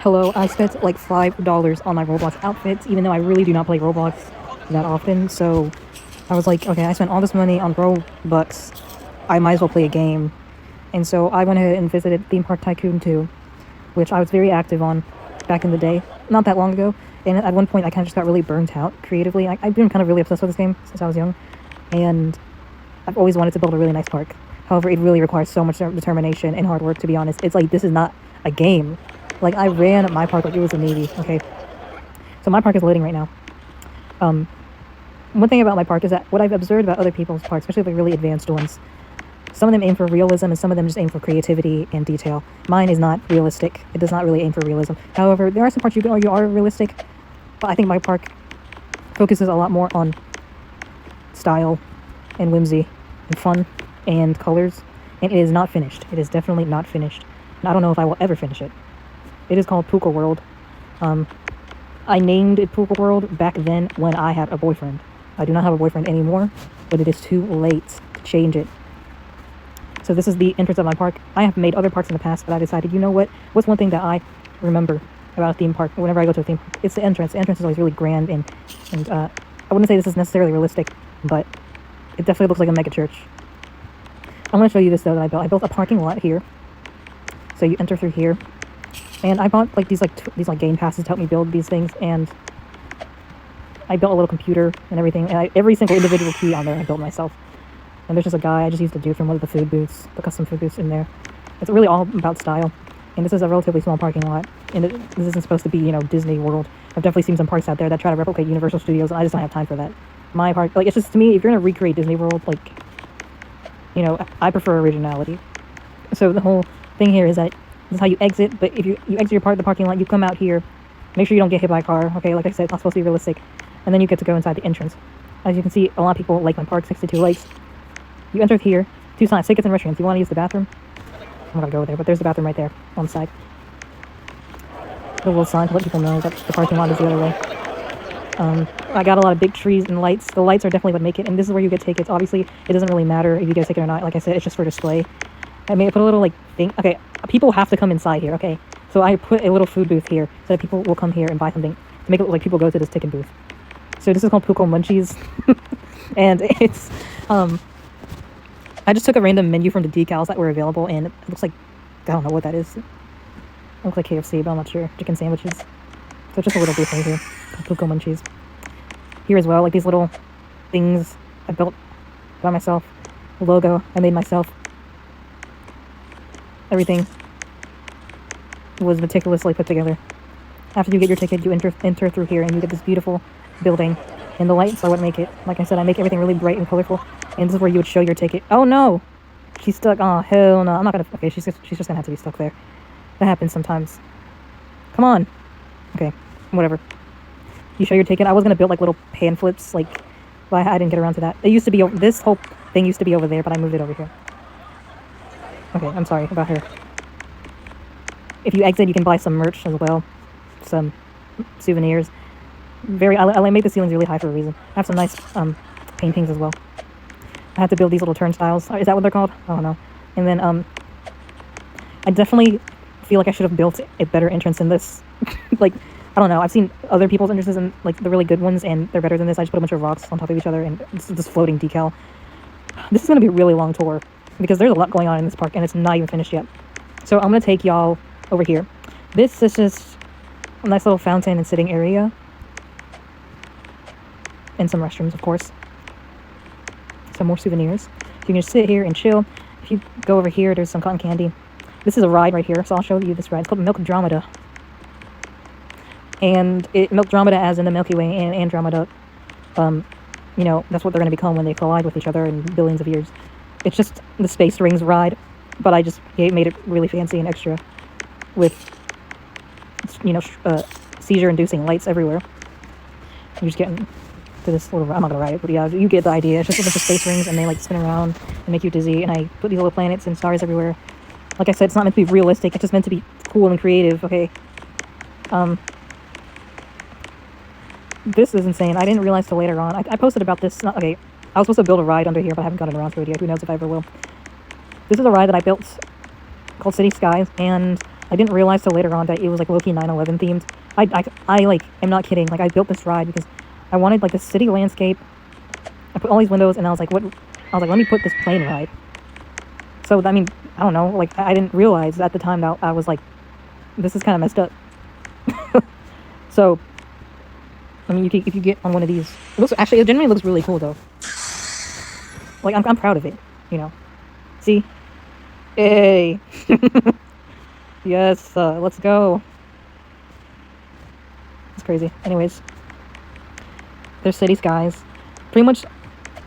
Hello, I spent like $5 on my Roblox outfits, even though I really do not play Roblox that often, so I was like, okay, I spent all this money on Robux, I might as well play a game. And so I went ahead and visited Theme Park Tycoon 2, which I was very active on back in the day, not that long ago, and at one point I kind of just got really burnt out creatively. I've been kind of really obsessed with this game since I was young, and I've always wanted to build a really nice park. However, it really requires so much determination and hard work, to be honest. It's like, this is not a game. Like, I ran my park like it was a Navy, okay? So my park is loading right now. One thing about my park is that what I've observed about other people's parks, especially the really advanced ones, some of them aim for realism and some of them just aim for creativity and detail. Mine is not realistic. It does not really aim for realism. However, there are some parts you can argue are realistic, but I think my park focuses a lot more on style and whimsy and fun and colors, and it is not finished. It is definitely not finished. And I don't know if I will ever finish it. It is called Pookleworld. I named it Pookleworld back then when I had a boyfriend. I do not have a boyfriend anymore, but it is too late to change it. So this is the entrance of my park. I have made other parks in the past, but I decided, you know what? What's one thing that I remember about a theme park whenever I go to a theme park? It's the entrance. The entrance is always really grand, and I wouldn't say this is necessarily realistic, but it definitely looks like a mega church. I'm going to show you this, though, that I built. I built a parking lot here. So you enter through here. And I bought like these game passes to help me build these things, and I built a little computer and everything, and every single individual key on there I built myself. And there's just a guy I just used to do from one of the food booths, the custom food booths in there. It's really all about style. And this is a relatively small parking lot, and this isn't supposed to be, you know, Disney World. I've definitely seen some parks out there that try to replicate Universal Studios, and I just don't have time for that. My park, like, it's just, to me, if you're gonna recreate Disney World, like, you know, I prefer originality. So the whole thing here is that this is how you exit, but if you exit the parking lot, you come out here. Make sure you don't get hit by a car, okay? Like I said, it's not supposed to be realistic. And then you get to go inside the entrance. As you can see, a lot of people like my park, 62 likes. You enter here, 2 signs, tickets and restrooms. You want to use the bathroom? I'm not gonna go over there, but there's the bathroom right there, on the side. The little sign to let people know that the parking lot is the other way. I got a lot of big trees and lights. The lights are definitely what make it, and this is where you get tickets. Obviously, it doesn't really matter if you get a ticket or not. Like I said, it's just for display. I mean, I put a little, like, thing. Okay, people have to come inside here, okay? So I put a little food booth here so that people will come here and buy something to make it look like people go to this ticket booth. So this is called Pookle Munchies. And it's, I just took a random menu from the decals that were available, and it looks like, I don't know what that is. It looks like KFC, but I'm not sure. Chicken sandwiches. So just a little booth right here, called Pookle Munchies. Here as well, like these little things I built by myself. The logo I made myself. Everything was meticulously put together. After you get your ticket, you enter through here, and you get this beautiful building. And the lights are what make it. Like I said, I make everything really bright and colorful. And this is where you would show your ticket. Oh no! She's stuck. Oh, hell no. I'm not gonna... Okay, she's just gonna have to be stuck there. That happens sometimes. Come on! Okay, whatever. You show your ticket. I was gonna build like little pan flips, like... But I didn't get around to that. It used to be... This whole thing used to be over there, but I moved it over here. Okay, I'm sorry about her. If you exit, you can buy some merch as well. Some souvenirs. I made the ceilings really high for a reason. I have some nice paintings as well. I had to build these little turnstiles. Is that what they're called? I don't know. And then I definitely feel like I should have built a better entrance in this. Like, I don't know. I've seen other people's entrances and like the really good ones, and they're better than this. I just put a bunch of rocks on top of each other, and it's this floating decal. This is going to be a really long tour, because there's a lot going on in this park, and it's not even finished yet. So I'm going to take y'all over here. This is just a nice little fountain and sitting area. And some restrooms, of course. Some more souvenirs. So you can just sit here and chill. If you go over here, there's some cotton candy. This is a ride right here, so I'll show you this ride. It's called Milk-Dromeda. And Milk-Dromeda, as in the Milky Way, and Andromeda, you know, that's what they're going to become when they collide with each other in billions of years. It's just the Space Rings ride, but I just made it really fancy and extra with, you know, seizure-inducing lights everywhere. You're just getting to this little... I'm not going to ride it, but yeah, you get the idea. It's just a bunch of space rings, and they, like, spin around and make you dizzy, and I put these little planets and stars everywhere. Like I said, it's not meant to be realistic. It's just meant to be cool and creative, okay? This is insane. I didn't realize till later on. I posted about this. Okay, I was supposed to build a ride under here, but I haven't gotten around to it yet. Who knows if I ever will. This is a ride that I built called City Skies, and I didn't realize till later on that it was like low-key 9/11 themed. I like, am not kidding. Like, I built this ride because I wanted like the city landscape. I put all these windows, and I was like, let me put this plane ride. So I mean, I don't know. Like, I didn't realize at the time that I was like, this is kind of messed up. So, I mean, if you get on one of these, it generally looks really cool though. Like, I'm proud of it, you know. See? Hey! Yes, let's go. It's crazy. Anyways, there's City Skies. Pretty much,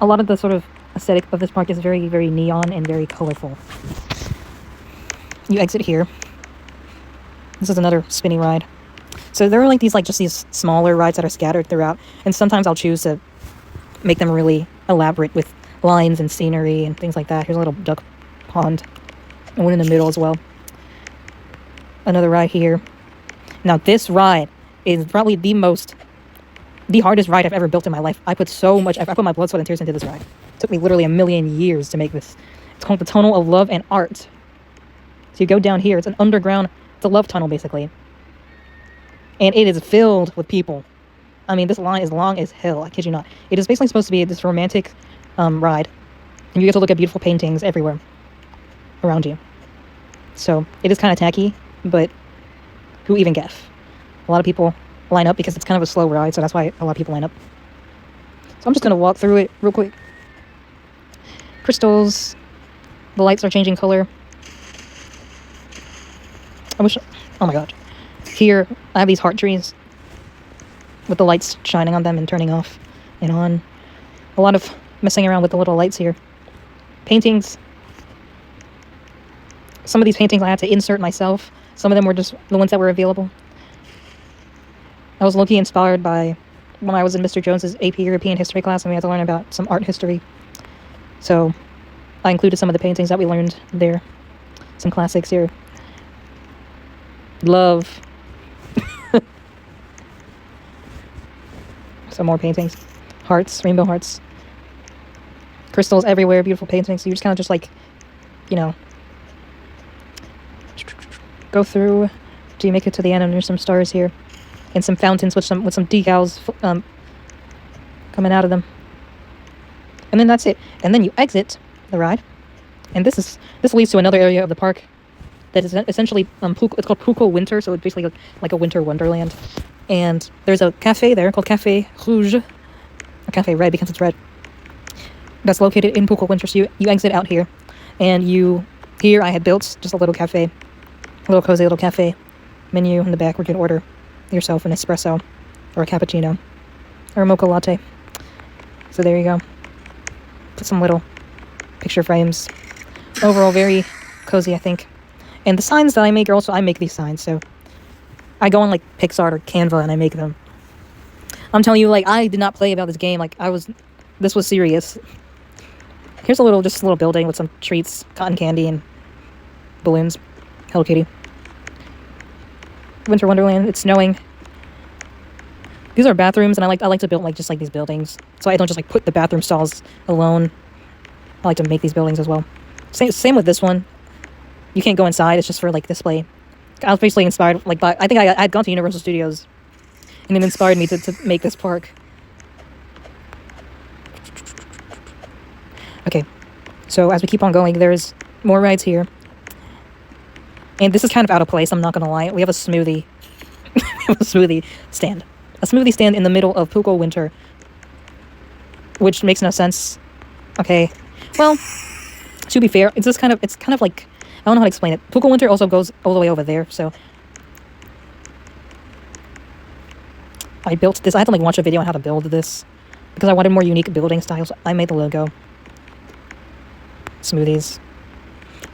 a lot of the sort of aesthetic of this park is very, very neon and very colorful. You exit here. This is another spinny ride. So there are like these, just these smaller rides that are scattered throughout, and sometimes I'll choose to make them really elaborate with lines and scenery and things like that. Here's a little duck pond, and one in the middle as well. Another ride here. Now this ride is probably the hardest ride I've ever built in my life. I put my blood, sweat, and tears into this ride. It took me literally a million years to make this. It's called the Tunnel of Love and Art. So you go down here. It's an underground, it's a love tunnel basically. And it is filled with people. I mean, this line is long as hell. I kid you not. It is basically supposed to be this romantic ride. And you get to look at beautiful paintings everywhere around you. So it is kind of tacky, but who even guess? A lot of people line up because it's kind of a slow ride, so that's why a lot of people line up. So I'm just going to walk through it real quick. Crystals. The lights are changing color. Oh my god. Here, I have these heart trees with the lights shining on them and turning off and on. A lot of messing around with the little lights here. Paintings. Some of these paintings I had to insert myself. Some of them were just the ones that were available. I was low-key inspired by when I was in Mr. Jones's AP European History class, and we had to learn about some art history. So I included some of the paintings that we learned there. Some classics here. Love. Some more paintings. Hearts, rainbow hearts. Crystals everywhere, beautiful paintings. So you just kind of just like, you know, go through till you make it to the end, and there's some stars here. And some fountains with some decals coming out of them. And then that's it. And then you exit the ride. And this leads to another area of the park that is essentially it's called Puko Winter, so it's basically like a winter wonderland. And there's a cafe there called Cafe Rouge, or Cafe Red because it's red. That's located in Puko Winter. So you exit out here, and here I had built just a little cafe, a little cozy little cafe menu in the back where you can order yourself an espresso or a cappuccino or a mocha latte. So there you go. Put some little picture frames. Overall, very cozy, I think. And the signs that I make are also, I make these signs, so I go on like Pixar or Canva and I make them. I'm telling you, I did not play about this game. This was serious. Here's just a little building with some treats, cotton candy, and balloons. Hello Kitty. Winter Wonderland. It's snowing. These are bathrooms, and I like to build just these buildings, so I don't just put the bathroom stalls alone. I like to make these buildings as well. Same with this one. You can't go inside. It's just for display. I was basically inspired by, I think I had gone to Universal Studios, and it inspired me to make this park. Okay, so as we keep on going, there's more rides here. And this is kind of out of place, I'm not gonna lie. We have a smoothie. We have a smoothie stand. A smoothie stand in the middle of Puko Winter. Which makes no sense. Okay. Well, to be fair, it's kind of like, I don't know how to explain it. Puko Winter also goes all the way over there, so I built this. I had to watch a video on how to build this because I wanted more unique building styles. I made the logo. Smoothies.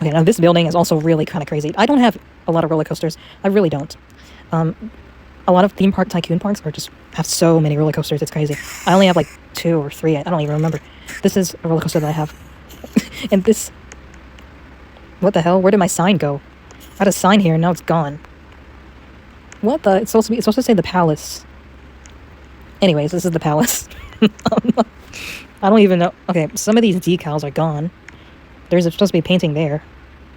Okay, now this building is also really kind of crazy. I don't have a lot of roller coasters. I really don't. A lot of theme park tycoon parks have so many roller coasters. It's crazy. I only have 2 or 3. I don't even remember. This is a roller coaster that I have. And this... What the hell? Where did my sign go? I had a sign here and now it's gone. What the... It's supposed to say the palace. Anyways, this is the palace. I don't even know. Okay, some of these decals are gone. There's supposed to be a painting there.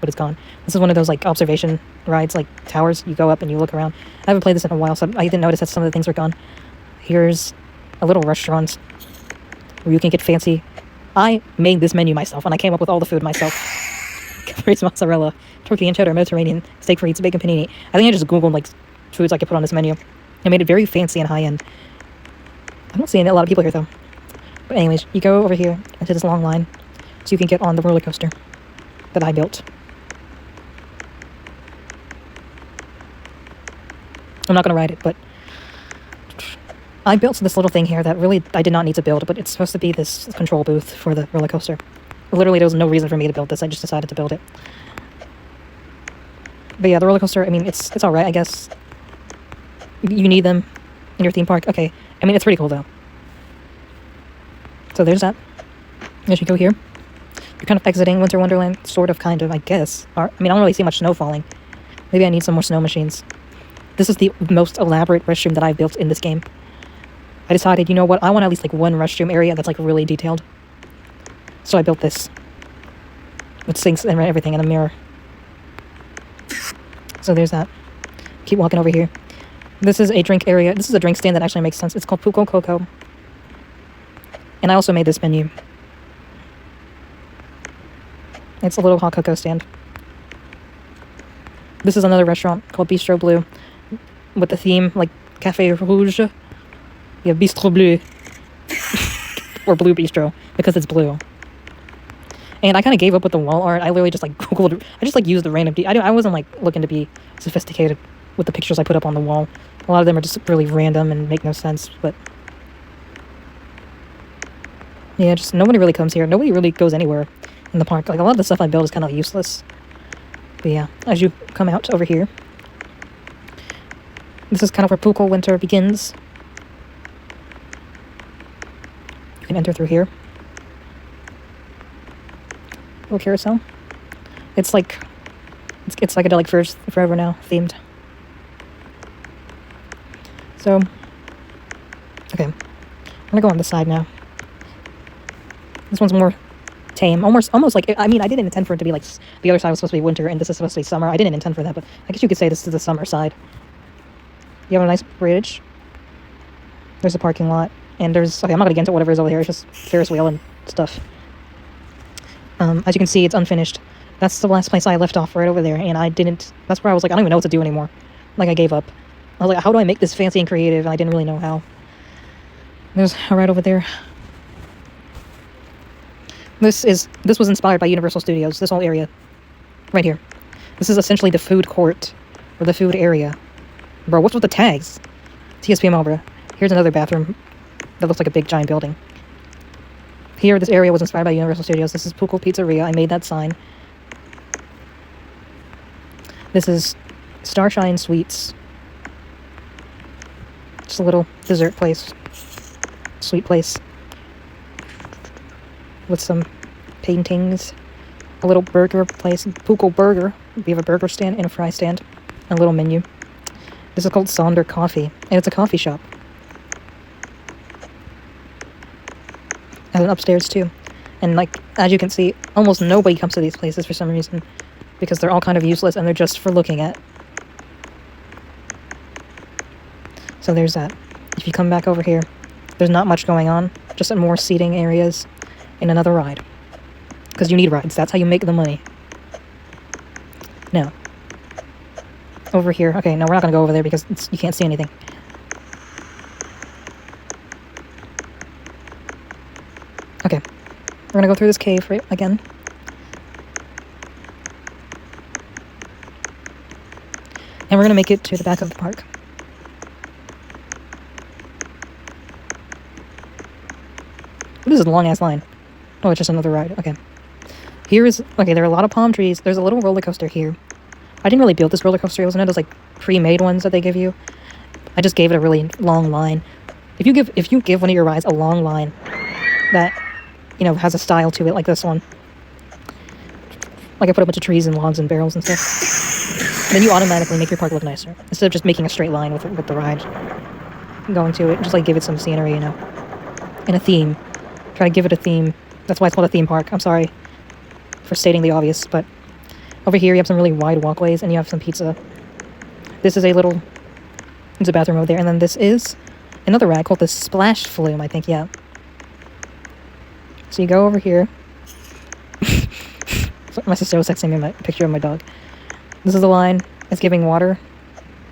but it's gone. This is one of those like observation rides, like towers. You go up and you look around. I haven't played this in a while, so I didn't notice that some of the things were gone. Here's a little restaurant where you can get fancy. I made this menu myself, and I came up with all the food myself. Caprese mozzarella, turkey and cheddar, Mediterranean, steak frites, bacon panini. I think I just googled like foods I could put on this menu. I made it very fancy and high end. I don't see a lot of people here though. But anyways, you go over here into this long line so you can get on the roller coaster that I built. I'm not going to ride it, but I built this little thing here that really I did not need to build, but it's supposed to be this control booth for the roller coaster. Literally, there was no reason for me to build this. I just decided to build it. But yeah, the roller coaster, I mean, it's alright, I guess. You need them in your theme park. Okay. I mean, it's pretty cool, though. So there's that. As you go here, you're kind of exiting Winter Wonderland, sort of, kind of, I guess. I mean, I don't really see much snow falling. Maybe I need some more snow machines. This is the most elaborate restroom that I've built in this game. I decided, you know what, I want at least, like, one restroom area that's, like, really detailed. So I built this. With sinks and everything, and a mirror. So there's that. Keep walking over here. This is a drink area. This is a drink stand that actually makes sense. It's called Puko Coco. And I also made this menu. It's a little hot cocoa stand. This is another restaurant called Bistro Bleu. With the theme, like, Café Rouge. Yeah, Bistro Bleu. Or Blue Bistro. Because it's blue. And I kind of gave up with the wall art. I literally just, like, Googled... I just, like, used the random... I wasn't, like, looking to be sophisticated with the pictures I put up on the wall. A lot of them are just really random and make no sense, but... yeah, just nobody really comes here. Nobody really goes anywhere in the park. Like, a lot of the stuff I build is kind of useless. But yeah, as you come out over here... this is kind of where Puko Winter begins. You can enter through here. Little carousel. It's like it's psychedelic forever now themed. So okay, I'm gonna go on this side now. This one's more tame, almost like, I mean, I didn't intend for it to be like the other side was supposed to be winter and this is supposed to be summer. I didn't intend for that, but I guess you could say this is the summer side. You have a nice bridge. There's a parking lot, and there's okay. I'm not gonna get into whatever is over here. It's just Ferris wheel and stuff. As you can see, it's unfinished. That's the last place I left off, right over there, and that's where I was like, I don't even know what to do anymore. Like, I gave up. I was like, how do I make this fancy and creative? And I didn't really know how. There's right over there. This was inspired by Universal Studios, this whole area. Right here. This is essentially the food court, or the food area. Bro, what's with the tags? TSPMO, bro. Here's another bathroom that looks like a big giant building. Here, this area was inspired by Universal Studios. This is Puko Pizzeria. I made that sign. This is Starshine Sweets. Just a little dessert place. Sweet place. With some paintings. A little burger place. Puko Burger. We have a burger stand and a fry stand. A little menu. This is called Sonder Coffee. And it's a coffee shop. And upstairs too. And like, as you can see, almost nobody comes to these places for some reason. Because they're all kind of useless and they're just for looking at. So there's that. If you come back over here, there's not much going on. Just more seating areas and another ride. Because you need rides. That's how you make the money. Now. Over here. Okay, no, we're not going to go over there because you can't see anything. Okay. We're going to go through this cave right again. And we're going to make it to the back of the park. This is a long-ass line. Oh, it's just another ride. Okay. Okay, there are a lot of palm trees. There's a little roller coaster here. I didn't really build this roller coaster. It was one of those, like, pre-made ones that they give you. I just gave it a really long line. If you give one of your rides a long line that, you know, has a style to it, like this one. Like, I put a bunch of trees and logs and barrels and stuff. Then you automatically make your park look nicer. Instead of just making a straight line with the ride going to it. Just, like, give it some scenery, you know. And a theme. Try to give it a theme. That's why it's called a theme park. I'm sorry for stating the obvious, but... Over here, you have some really wide walkways, and you have some pizza. This is there's a bathroom over there, and then this is another rag called the Splash Flume, I think, yeah. So you go over here. My sister was texting me my picture of my dog. This is the line. It's giving water.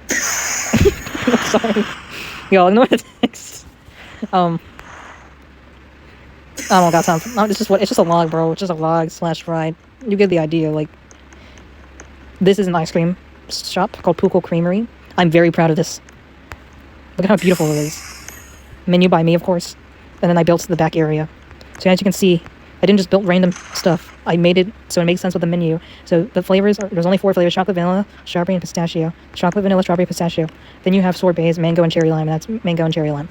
Sorry. Y'all ignore the text. I don't got time for, it's just a log, bro. It's just a log / ride. You get the idea. Like, this is an ice cream shop called Pookle Creamery. I'm very proud of this. Look at how beautiful it is. Menu by me, of course. And then I built the back area. So as you can see, I didn't just build random stuff. I made it so it makes sense with the menu. So the flavors there's only 4 flavors: chocolate, vanilla, strawberry, and pistachio. Chocolate, vanilla, strawberry, pistachio. Then you have sorbets, mango and cherry lime, and that's mango and cherry lime.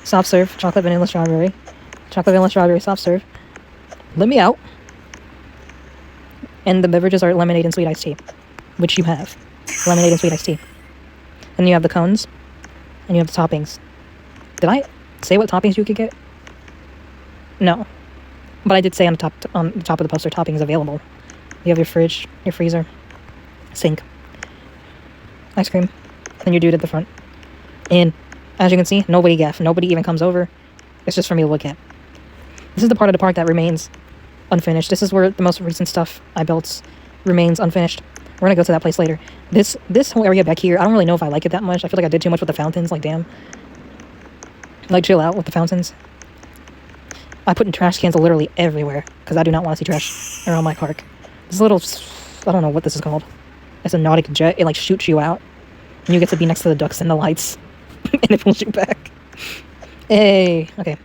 Soft serve, chocolate, vanilla, strawberry. Chocolate, vanilla, strawberry, soft serve. Let me out. And the beverages are lemonade and sweet iced tea, which you have. Lemonade and sweet iced tea. And you have the cones, and you have the toppings. Did I say what toppings you could get? No. But I did say on the top of the poster, toppings available. You have your fridge, your freezer, sink, ice cream, and your dude at the front. And as you can see, nobody even comes over. It's just for me to look at. This is the part of the park that remains unfinished. This is where the most recent stuff I built remains unfinished. We're gonna go to that place later. This whole area back here, I don't really know if I like it that much. I feel like I did too much with the fountains. Like, damn. Like, chill out with the fountains. I put in trash cans literally everywhere because I do not want to see trash around my park. This little, I don't know what this is called. It's a nautic jet. It like shoots you out, and you get to be next to the ducks and the lights, and it pulls you back. Hey, okay.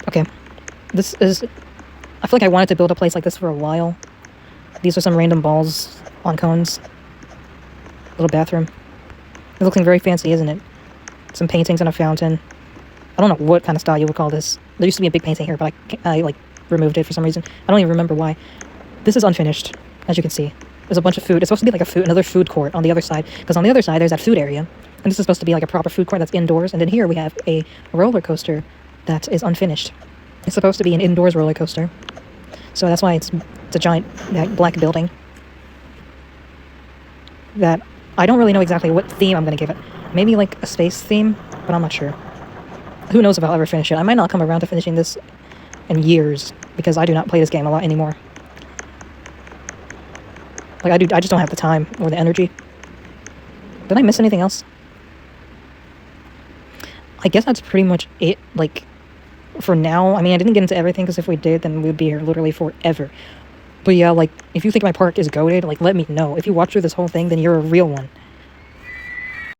Okay, this is. I feel like I wanted to build a place like this for a while. These are some random balls on cones. Little bathroom. It's looking very fancy, isn't it? Some paintings and a fountain. I don't know what kind of style you would call this. There used to be a big painting here, but I like removed it for some reason. I don't even remember why. This is unfinished, as you can see. There's a bunch of food. It's supposed to be like another food court on the other side, because on the other side there's that food area, and this is supposed to be like a proper food court that's indoors. And then here we have a roller coaster that is unfinished. It's supposed to be an indoors roller coaster, so that's why it's a giant black building that I don't really know exactly what theme I'm going to give it. Maybe like a space theme, but I'm not sure. Who knows if I'll ever finish it. I might not come around to finishing this in years, because I do not play this game a lot anymore. Like, I just don't have the time or the energy. Did I miss anything else? I guess that's pretty much it, like, for now. I mean, I didn't get into everything, because if we did, then we would be here literally forever. But yeah, like, if you think my park is goated, like, let me know. If you watch through this whole thing, then you're a real one.